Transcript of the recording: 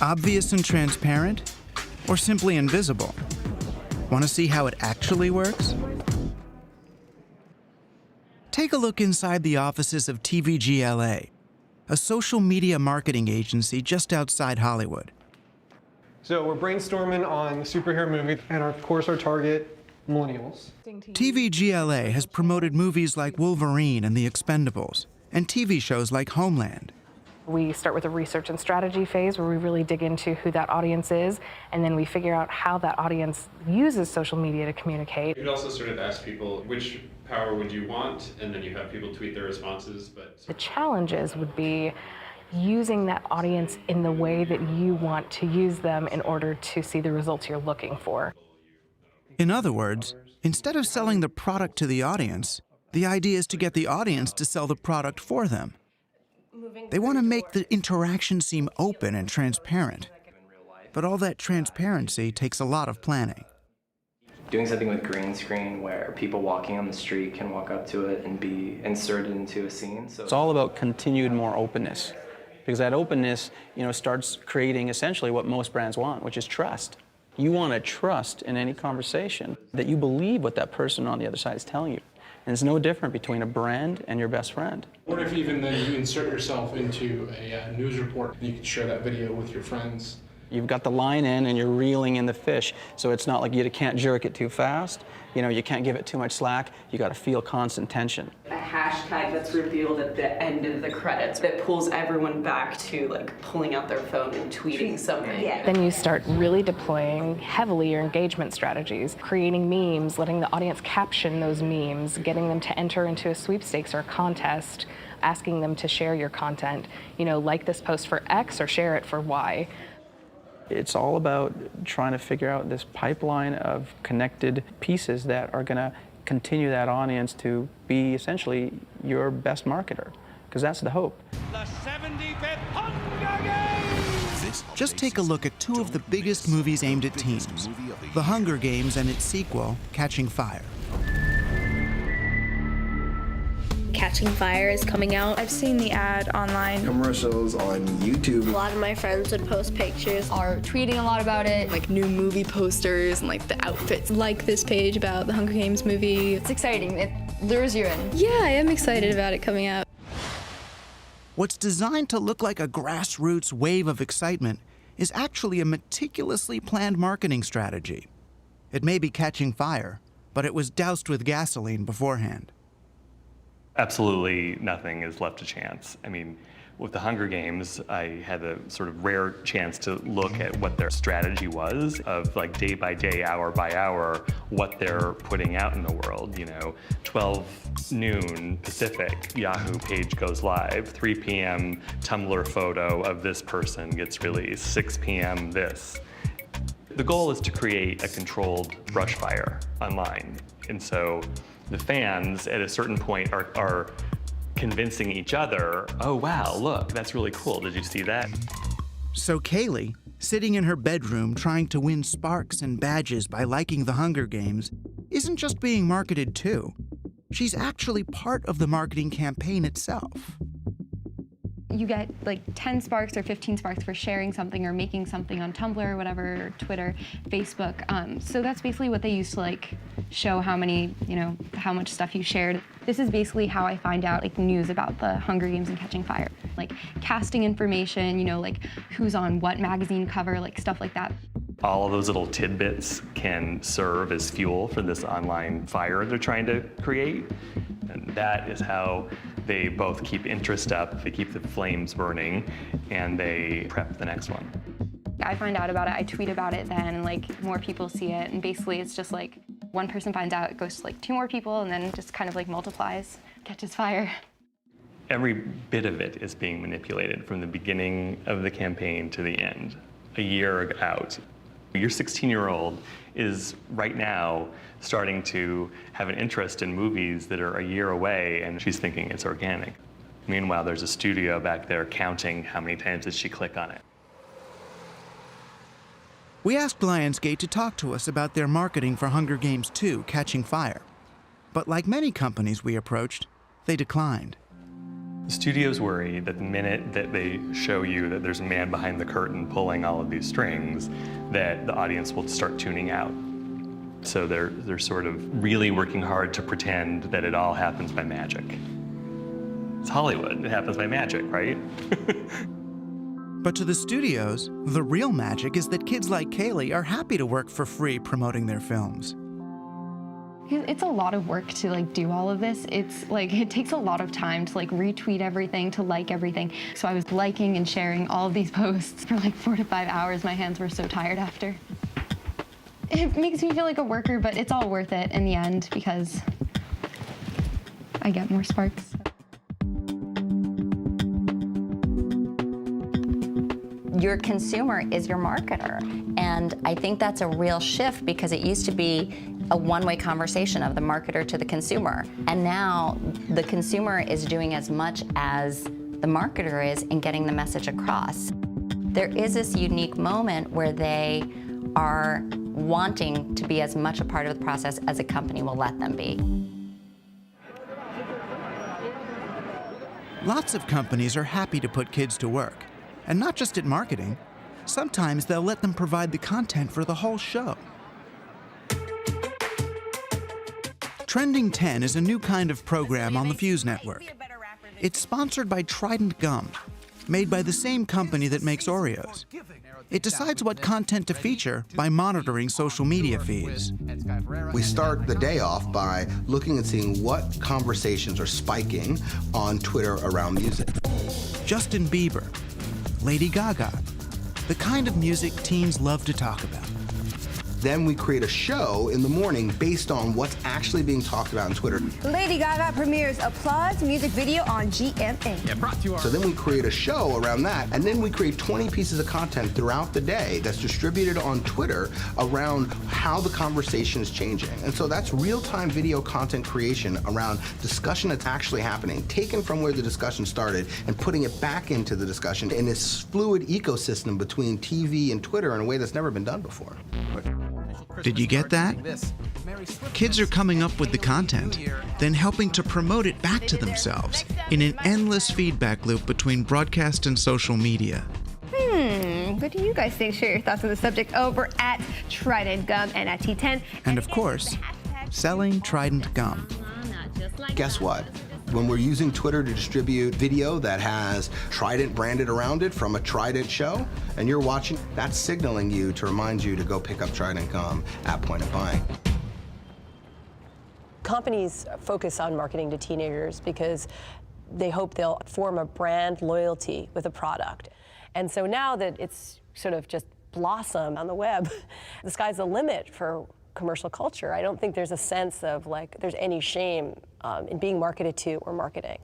Obvious and transparent, or simply invisible? Want to see how it actually works? Take a look inside the offices of TVGLA, a social media marketing agency just outside Hollywood. So we're brainstorming on the superhero movie, and of course our target, millennials. TVGLA has promoted movies like Wolverine and The Expendables, and TV shows like Homeland. We start with a research and strategy phase where we really dig into who that audience is, and then we figure out how that audience uses social media to communicate. You could also sort of ask people, which power would you want? And then you have people tweet their responses. But The challenges would be using that audience in the way that you want to use them in order to see the results you're looking for. In other words, instead of selling the product to the audience, the idea is to get the audience to sell the product for them. They want to make the interaction seem open and transparent. But all that transparency takes a lot of planning. Doing something with green screen where people walking on the street can walk up to it and be inserted into a scene. So it's all about continued more openness, because that openness, starts creating essentially what most brands want, which is trust. You want to trust in any conversation that you believe what that person on the other side is telling you. And it's no different between a brand and your best friend. What if even then you insert yourself into a news report, you can share that video with your friends? You've got the line in and you're reeling in the fish, so it's not like you can't jerk it too fast. You can't give it too much slack. You got to feel constant tension. A hashtag that's revealed at the end of the credits that pulls everyone back to pulling out their phone and tweeting something. Yeah. Then you start really deploying heavily your engagement strategies, creating memes, letting the audience caption those memes, getting them to enter into a sweepstakes or a contest, asking them to share your content. Like this post for X or share it for Y. It's all about trying to figure out this pipeline of connected pieces that are going to continue that audience to be essentially your best marketer, because that's the hope. The 75th Hunger Games! Just take a look at two of the biggest movies aimed at teens, The Hunger Games and its sequel, Catching Fire. Catching Fire is coming out. I've seen the ad online. Commercials on YouTube. A lot of my friends would post pictures. Are tweeting a lot about it. Like new movie posters and the outfits. Like this page about the Hunger Games movie. It's exciting. It lures you in. Yeah, I am excited about it coming out. What's designed to look like a grassroots wave of excitement is actually a meticulously planned marketing strategy. It may be catching fire, but it was doused with gasoline beforehand. Absolutely nothing is left to chance. With the Hunger Games, I had a sort of rare chance to look at what their strategy was of day by day, hour by hour, what they're putting out in the world. 12 noon Pacific, Yahoo page goes live, 3 p.m. Tumblr photo of this person gets released, 6 p.m. this. The goal is to create a controlled brush fire online. And so the fans at a certain point are convincing each other, oh wow, look, that's really cool, did you see that? So Kaylee, sitting in her bedroom trying to win sparks and badges by liking the Hunger Games, isn't just being marketed to. She's actually part of the marketing campaign itself. You get 10 sparks or 15 sparks for sharing something or making something on Tumblr or whatever, or Twitter, Facebook. So that's basically what they use to show how many, how much stuff you shared. This is basically how I find out news about the Hunger Games and Catching Fire. Casting information, who's on what magazine cover, stuff like that. All of those little tidbits can serve as fuel for this online fire they're trying to create. And that is how they both keep interest up, they keep the flames burning, and they prep the next one. I find out about it, I tweet about it then, and more people see it, and basically it's just one person finds out, it goes to 2 more people, and then it just kind of multiplies, catches fire. Every bit of it is being manipulated from the beginning of the campaign to the end, a year out. Your 16-year-old is right now starting to have an interest in movies that are a year away, and she's thinking it's organic. Meanwhile, there's a studio back there counting how many times did she click on it. We asked Lionsgate to talk to us about their marketing for Hunger Games 2, Catching Fire. But like many companies we approached, they declined. Studios worry that the minute that they show you that there's a man behind the curtain pulling all of these strings, that the audience will start tuning out. So they're sort of really working hard to pretend that it all happens by magic. It's Hollywood, it happens by magic, right? But to the studios, the real magic is that kids like Kaylee are happy to work for free promoting their films. It's a lot of work to do all of this. It's it takes a lot of time to retweet everything, to like everything. So I was liking and sharing all of these posts for 4 to 5 hours. My hands were so tired after. It makes me feel like a worker, but it's all worth it in the end because I get more sparks. Your consumer is your marketer. And I think that's a real shift because it used to be a one-way conversation of the marketer to the consumer. And now the consumer is doing as much as the marketer is in getting the message across. There is this unique moment where they are wanting to be as much a part of the process as a company will let them be. Lots of companies are happy to put kids to work. And not just at marketing. Sometimes they'll let them provide the content for the whole show. Trending 10 is a new kind of program on the Fuse network. It's sponsored by Trident Gum, made by the same company that makes Oreos. It decides what content to feature by monitoring social media feeds. We start the day off by looking and seeing what conversations are spiking on Twitter around music. Justin Bieber, Lady Gaga, the kind of music teens love to talk about. Then we create a show in the morning based on what's actually being talked about on Twitter. Lady Gaga premieres Applause music video on GMA. So then we create a show around that, and then we create 20 pieces of content throughout the day that's distributed on Twitter around how the conversation is changing. And so that's real-time video content creation around discussion that's actually happening, taken from where the discussion started and putting it back into the discussion in this fluid ecosystem between TV and Twitter in a way that's never been done before. Did you get that? Kids are coming up with the content, then helping to promote it back to themselves in an endless feedback loop between broadcast and social media. What do you guys think? Share your thoughts on the subject over at Trident Gum and at T10. And of course, selling Trident Gum. Guess what? When we're using Twitter to distribute video that has Trident branded around it from a Trident show, and you're watching, that's signaling you to remind you to go pick up Trident Gum at point of buying. Companies focus on marketing to teenagers because they hope they'll form a brand loyalty with a product. And so now that it's sort of just blossom on the web, the sky's the limit for commercial culture. I don't think there's a sense of there's any shame in being marketed to or marketing.